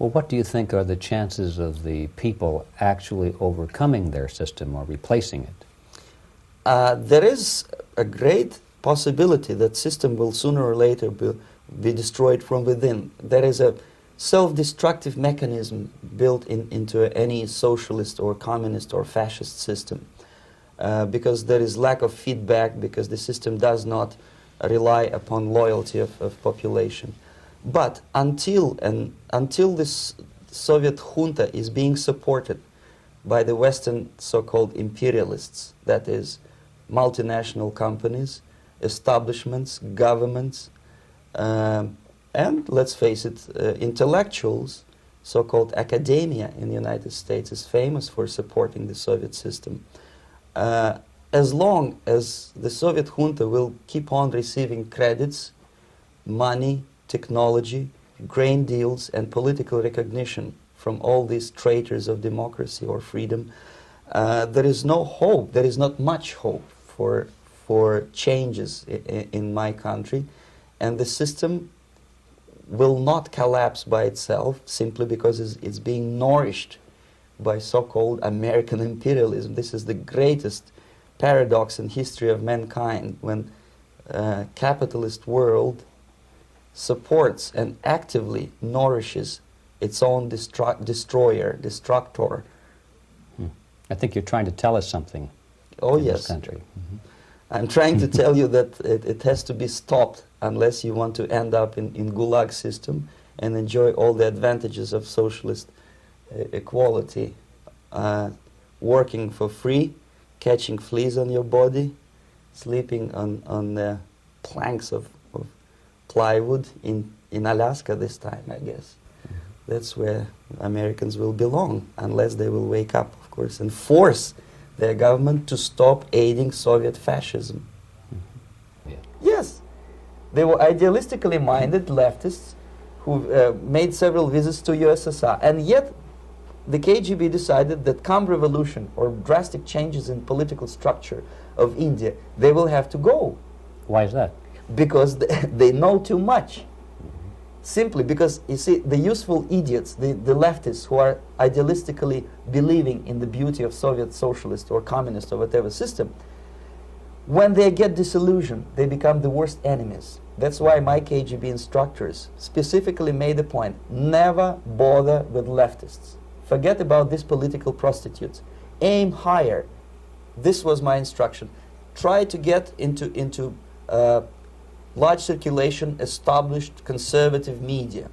Well, what do you think are the chances of the people actually overcoming their system or replacing it? There is a great possibility that system will sooner or later be destroyed from within. There is a self-destructive mechanism built into any socialist or communist or fascist system, because there is lack of feedback, because the system does not rely upon loyalty of population. But until this Soviet junta is being supported by the Western so-called imperialists, that is, multinational companies, establishments, governments, and let's face it, intellectuals, so-called academia in the United States is famous for supporting the Soviet system. As long as the Soviet junta will keep on receiving credits, money, technology, grain deals, and political recognition from all these traitors of democracy or freedom, there is no hope, there is not much hope for changes in my country, and the system will not collapse by itself simply because it's being nourished by so-called American imperialism. This is the greatest paradox in history of mankind, when capitalist world supports and actively nourishes its own destructor. I think you're trying to tell us something. Oh, in yes. This country. Mm-hmm. I'm trying to tell you that it has to be stopped unless you want to end up in gulag system and enjoy all the advantages of socialist equality, working for free, catching fleas on your body, sleeping on planks of plywood in Alaska this time, I guess. Mm-hmm. That's where Americans will belong, unless they will wake up, of course, and force their government to stop aiding Soviet fascism. Mm-hmm. Yeah. Yes, they were idealistically minded leftists who made several visits to USSR, and yet the KGB decided that come revolution or drastic changes in political structure of India, they will have to go. Why is that? Because they know too much. Simply because, you see, the useful idiots, the leftists who are idealistically believing in the beauty of Soviet socialist or communist or whatever system, when they get disillusioned, they become the worst enemies. That's why my KGB instructors specifically made the point, never bother with leftists. Forget about these political prostitutes. Aim higher. This was my instruction. Try to get into large circulation, established conservative media.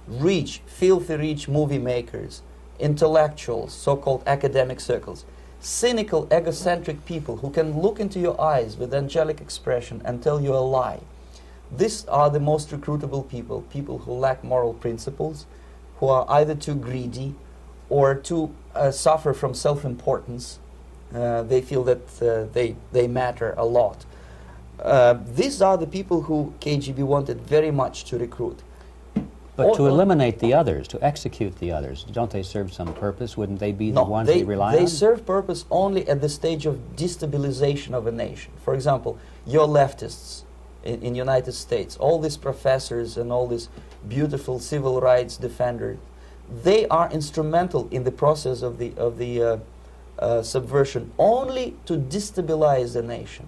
Rich, filthy rich movie makers, intellectuals, so-called academic circles. Cynical, egocentric people who can look into your eyes with angelic expression and tell you a lie. These are the most recruitable people, people who lack moral principles, who are either too greedy or too suffer from self-importance. They feel that they matter a lot. These are the people who KGB wanted very much to recruit. But to eliminate the others, to execute the others, don't they serve some purpose? Wouldn't they be the ones they rely on? They serve purpose only at the stage of destabilization of a nation. For example, your leftists in the United States, all these professors and all these beautiful civil rights defenders, they are instrumental in the process of the subversion only to destabilize the nation.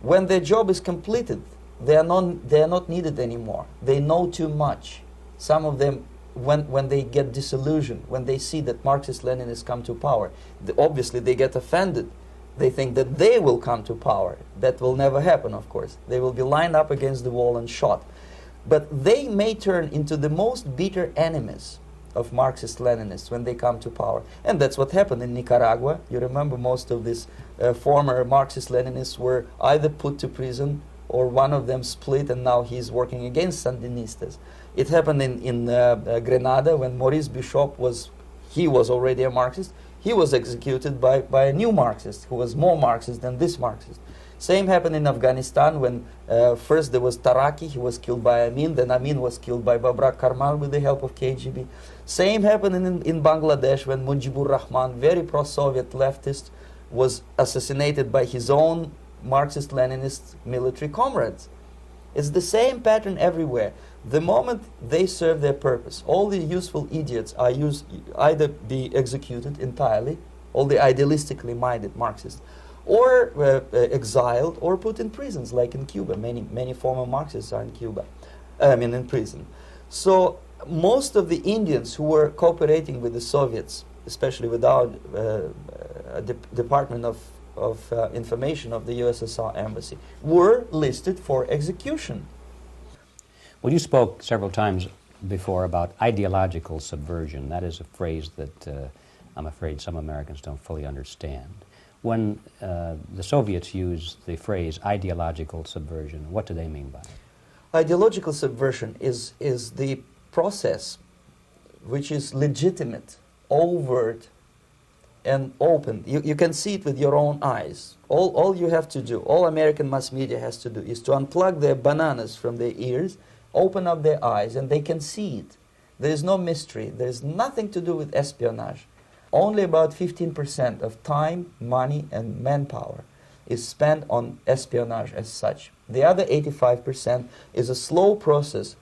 When their job is completed, they are not needed anymore. They know too much. Some of them, when they get disillusioned, when they see that Marxist-Leninists come to power, obviously they get offended. They think that they will come to power. That will never happen, of course. They will be lined up against the wall and shot. But they may turn into the most bitter enemies of Marxist-Leninists when they come to power. And that's what happened in Nicaragua. You remember most of these former Marxist-Leninists were either put to prison or one of them split, and now he's working against Sandinistas. It happened in Grenada when Maurice Bishop was already a Marxist. He was executed by a new Marxist who was more Marxist than this Marxist. Same happened in Afghanistan when first there was Taraki, he was killed by Amin, then Amin was killed by Babrak Karmal with the help of KGB. Same happened in Bangladesh when Mujibur Rahman, very pro-Soviet leftist, was assassinated by his own Marxist-Leninist military comrades. It's the same pattern everywhere. The moment they serve their purpose, all the useful idiots are either be executed entirely, all the idealistically minded Marxists, or exiled or put in prisons, like in Cuba. Many former Marxists are in Cuba, in prison. So most of the Indians who were cooperating with the Soviets, especially with our Department of Information of the USSR Embassy, were listed for execution. Well, you spoke several times before about ideological subversion. That is a phrase that I'm afraid some Americans don't fully understand. When the Soviets use the phrase ideological subversion, what do they mean by it? Ideological subversion is the process which is legitimate, overt, and open. You can see it with your own eyes. All you have to do, all American mass media has to do, is to unplug their bananas from their ears, open up their eyes, and they can see it. There is no mystery. There is nothing to do with espionage. Only about 15% of time, money, and manpower is spent on espionage as such. The other 85% is a slow process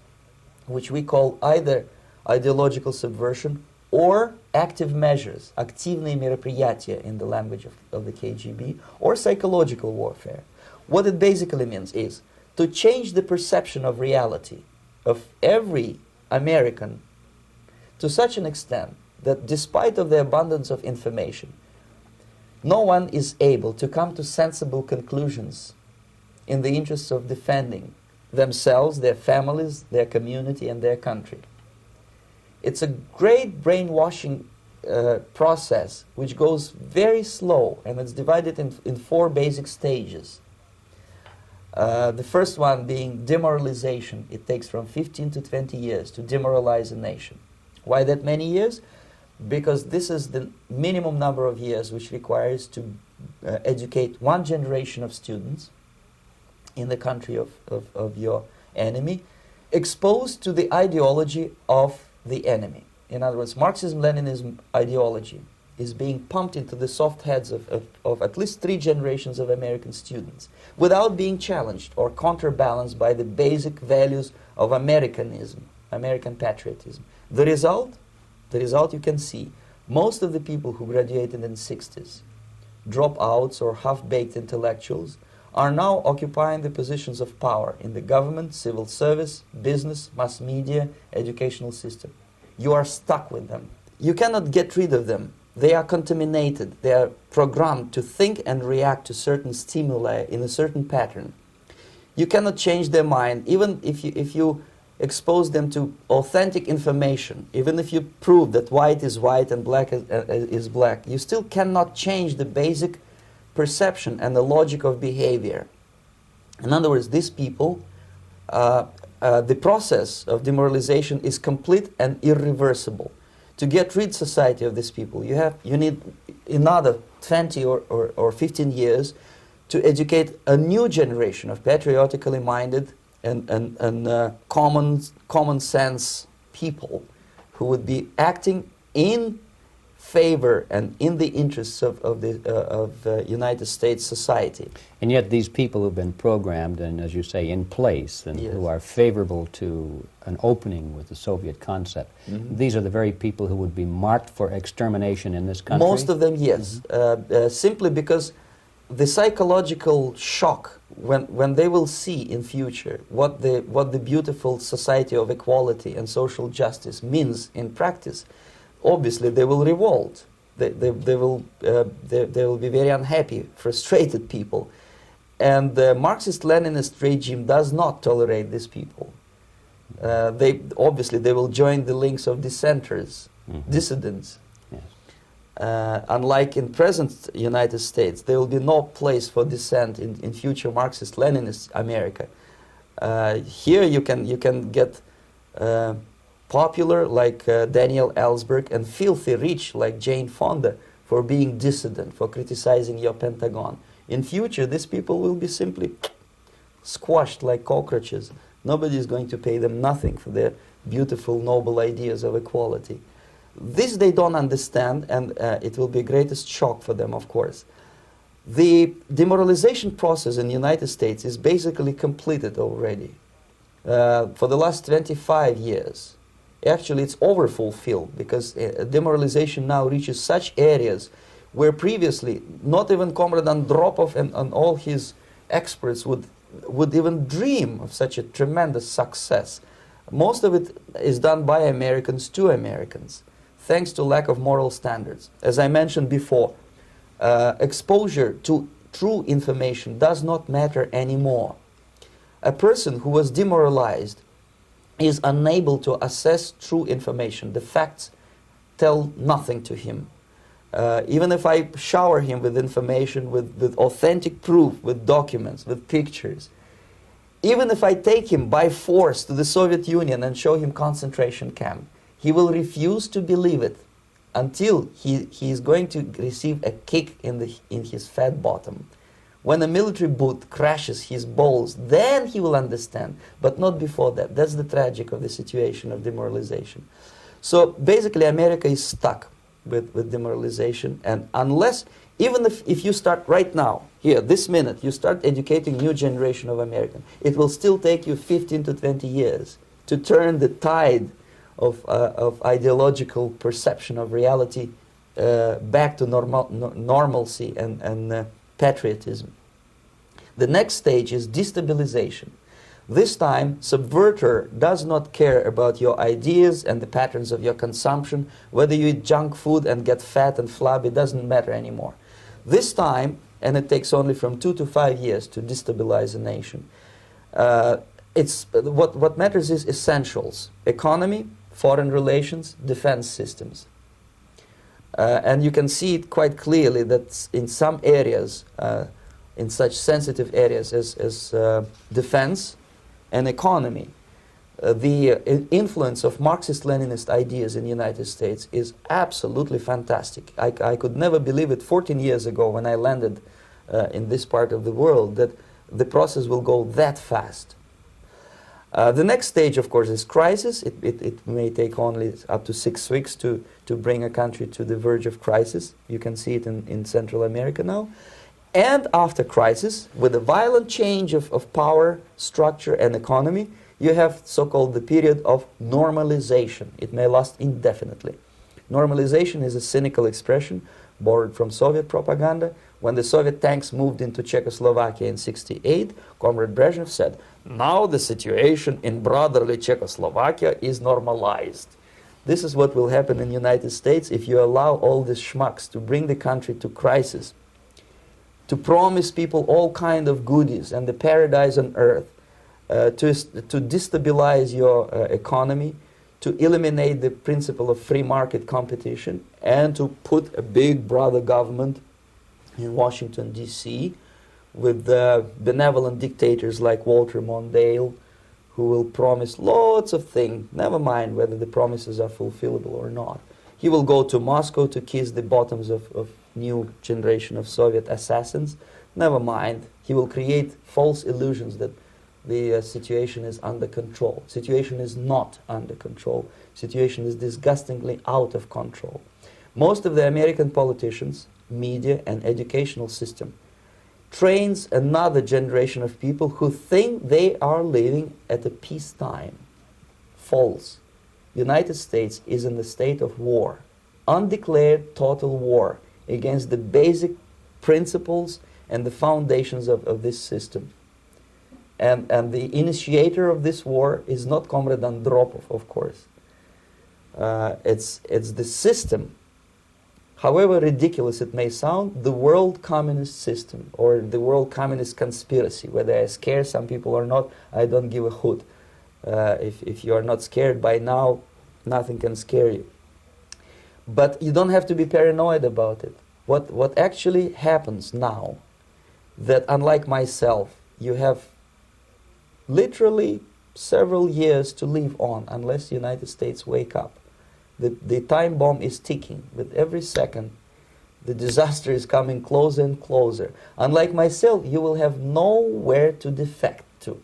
which we call either ideological subversion or active measures, активные мероприятия in the language of the KGB, or psychological warfare. What it basically means is to change the perception of reality of every American to such an extent that despite of the abundance of information, no one is able to come to sensible conclusions in the interests of defending themselves, their families, their community, and their country. It's a great brainwashing process which goes very slow, and it's divided in 4 basic stages. The first one being demoralization. It takes from 15 to 20 years to demoralize a nation. Why that many years? Because this is the minimum number of years which requires to educate one generation of students in the country of your enemy, exposed to the ideology of the enemy. In other words, Marxism-Leninism ideology is being pumped into the soft heads of at least 3 generations of American students without being challenged or counterbalanced by the basic values of Americanism, American patriotism. The result you can see. Most of the people who graduated in the 60s, dropouts or half-baked intellectuals, are now occupying the positions of power in the government, civil service, business, mass media, educational system. You are stuck with them. You cannot get rid of them. They are contaminated. They are programmed to think and react to certain stimuli in a certain pattern. You cannot change their mind, even if you expose them to authentic information, even if you prove that white is white and black is black. You still cannot change the basic perception and the logic of behavior. In other words, these people, the process of demoralization is complete and irreversible. To get rid society of these people, you need another 20 or 15 years to educate a new generation of patriotically minded and common sense people who would be acting in favor and in the interests of the United States society. And yet these people who've been programmed and, as you say, in place and who are favorable to an opening with the Soviet concept, these are the very people who would be marked for extermination in this country? Most of them, yes. Simply because the psychological shock when they will see in future what the beautiful society of equality and social justice means in practice, obviously they will revolt. They will be very unhappy, frustrated people. And the Marxist-Leninist regime does not tolerate these people. Obviously they will join the links of dissenters, dissidents. Unlike in present United States, there will be no place for dissent in future Marxist-Leninist America. Here you can get popular like Daniel Ellsberg and filthy rich like Jane Fonda for being dissident, for criticizing your Pentagon. In future, these people will be simply squashed like cockroaches. Nobody is going to pay them nothing for their beautiful, noble ideas of equality. This they don't understand, and it will be greatest shock for them, of course. The demoralization process in the United States is basically completed already. for the last 25 years. Actually, it's overfulfilled because demoralization now reaches such areas where previously not even Comrade Andropov and all his experts would even dream of such a tremendous success. Most of it is done by Americans to Americans, thanks to lack of moral standards. As I mentioned before, exposure to true information does not matter anymore. A person who was demoralized is unable to assess true information. The facts tell nothing to him. Even if I shower him with information, with authentic proof, with documents, with pictures, even if I take him by force to the Soviet Union and show him concentration camp, he will refuse to believe it until he is going to receive a kick in his fat bottom. When a military boot crashes his balls, then he will understand, but not before that. That's the tragic of the situation of demoralization. So basically America is stuck with demoralization, and unless, even if you start right now, here, this minute, you start educating new generation of Americans, it will still take you 15 to 20 years to turn the tide of ideological perception of reality back to normalcy and patriotism. The next stage is destabilization. This time, subverter does not care about your ideas and the patterns of your consumption. Whether you eat junk food and get fat and flabby, doesn't matter anymore. This time, and it takes only from 2 to 5 years to destabilize a nation, what matters is essentials: economy, foreign relations, defense systems. And you can see it quite clearly that in some areas, in such sensitive areas as defense and economy, the influence of Marxist-Leninist ideas in the United States is absolutely fantastic. I could never believe it 14 years ago when I landed in this part of the world that the process will go that fast. The next stage, of course, is crisis. It may take only up to 6 weeks to bring a country to the verge of crisis. You can see it in Central America now. And after crisis, with a violent change of power, structure, and economy, you have so-called the period of normalization. It may last indefinitely. Normalization is a cynical expression borrowed from Soviet propaganda. When the Soviet tanks moved into Czechoslovakia in '68, Comrade Brezhnev said, "Now the situation in brotherly Czechoslovakia is normalized." This is what will happen in the United States if you allow all these schmucks to bring the country to crisis, to promise people all kind of goodies and the paradise on earth, to destabilize your economy, to eliminate the principle of free market competition, and to put a big brother government in Washington, D.C., with benevolent dictators like Walter Mondale, who will promise lots of things, never mind whether the promises are fulfillable or not. He will go to Moscow to kiss the bottoms of new generation of Soviet assassins. Never mind. He will create false illusions that the situation is under control. Situation is not under control. Situation is disgustingly out of control. Most of the American politicians, media, and educational system trains another generation of people who think they are living at a peacetime. False. The United States is in the state of war, undeclared total war against the basic principles and the foundations of this system. And the initiator of this war is not Comrade Andropov, of course. It's the system. However ridiculous it may sound, the world communist system or the world communist conspiracy, whether I scare some people or not, I don't give a hoot. If you are not scared by now, nothing can scare you. But you don't have to be paranoid about it. What actually happens now, that unlike myself, you have literally several years to live on unless the United States wake up. The time bomb is ticking. With every second, the disaster is coming closer and closer. Unlike myself, you will have nowhere to defect to,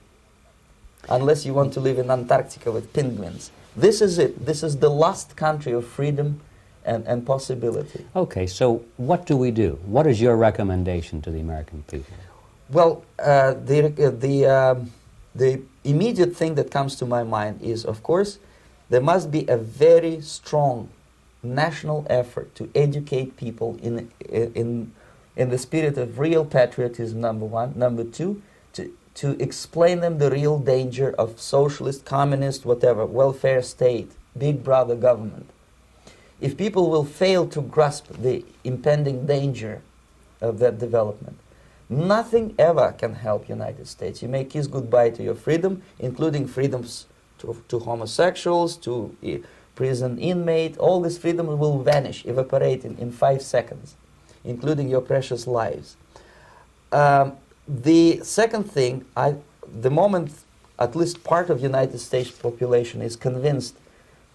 unless you want to live in Antarctica with penguins. This is it. This is the last country of freedom and possibility. Okay, so what do we do? What is your recommendation to the American people? Well, The immediate thing that comes to my mind is, of course, there must be a very strong national effort to educate people in the spirit of real patriotism, number one. Number two, to explain them the real danger of socialist, communist, whatever, welfare state, big brother government. If people will fail to grasp the impending danger of that development, nothing ever can help United States. You may kiss goodbye to your freedom, including freedoms to homosexuals, to prison inmate. All this freedom will vanish, evaporate in 5 seconds, including your precious lives. The second thing, the moment at least part of United States population is convinced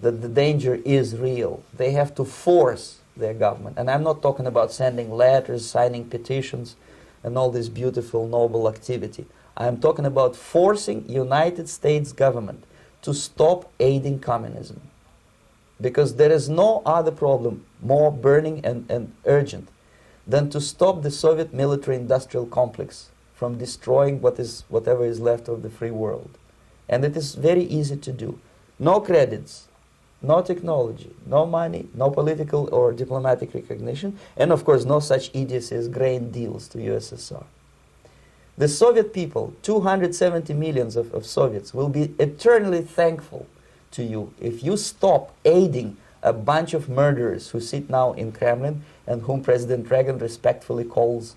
that the danger is real, they have to force their government. And I'm not talking about sending letters, signing petitions, and all this beautiful, noble activity. I'm talking about forcing United States government to stop aiding communism. Because there is no other problem more burning and urgent than to stop the Soviet military-industrial complex from destroying whatever is left of the free world. And it is very easy to do. No credits, no technology, no money, no political or diplomatic recognition, and of course no such idiocy as grain deals to USSR. The Soviet people, 270 millions of Soviets, will be eternally thankful to you if you stop aiding a bunch of murderers who sit now in Kremlin and whom President Reagan respectfully calls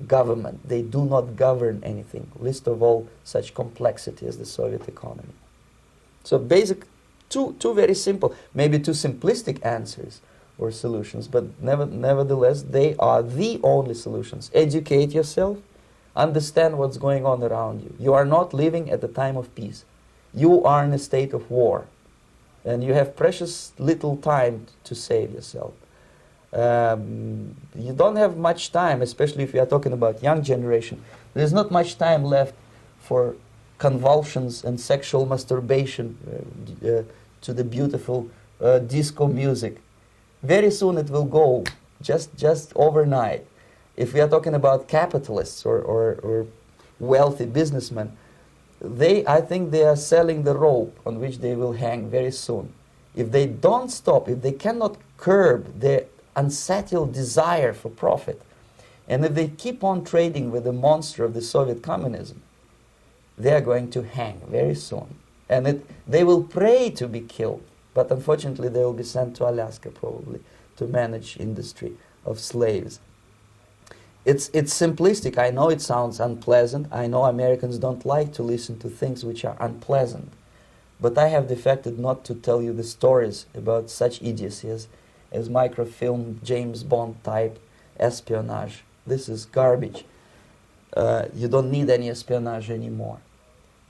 government. They do not govern anything, least of all such complexity as the Soviet economy. So two very simple, maybe too simplistic answers or solutions, but nevertheless they are the only solutions. Educate yourself, understand what's going on around you. You are not living at the time of peace. You are in a state of war, and you have precious little time to save yourself. You don't have much time, especially if you are talking about young generation. There's not much time left for convulsions and sexual masturbation to the beautiful disco music. Very soon it will go, just overnight. If we are talking about capitalists or wealthy businessmen, I think they are selling the rope on which they will hang very soon. If they don't stop, if they cannot curb their unsettled desire for profit, and if they keep on trading with the monster of the Soviet communism, they are going to hang very soon. And they will pray to be killed, but unfortunately they will be sent to Alaska probably to manage industry of slaves. It's simplistic. I know it sounds unpleasant. I know Americans don't like to listen to things which are unpleasant. But I have defected not to tell you the stories about such idiocy as microfilm, James Bond type espionage. This is garbage. You don't need any espionage anymore.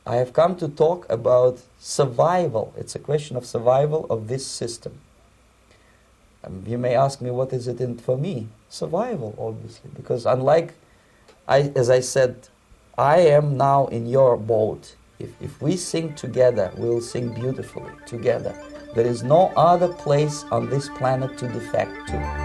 I have come to talk about survival. It's a question of survival of this system. You may ask me, what is it in for me? Survival, obviously, because as I said, I am now in your boat. If we sing together, we'll sing beautifully together. There is no other place on this planet to defect to.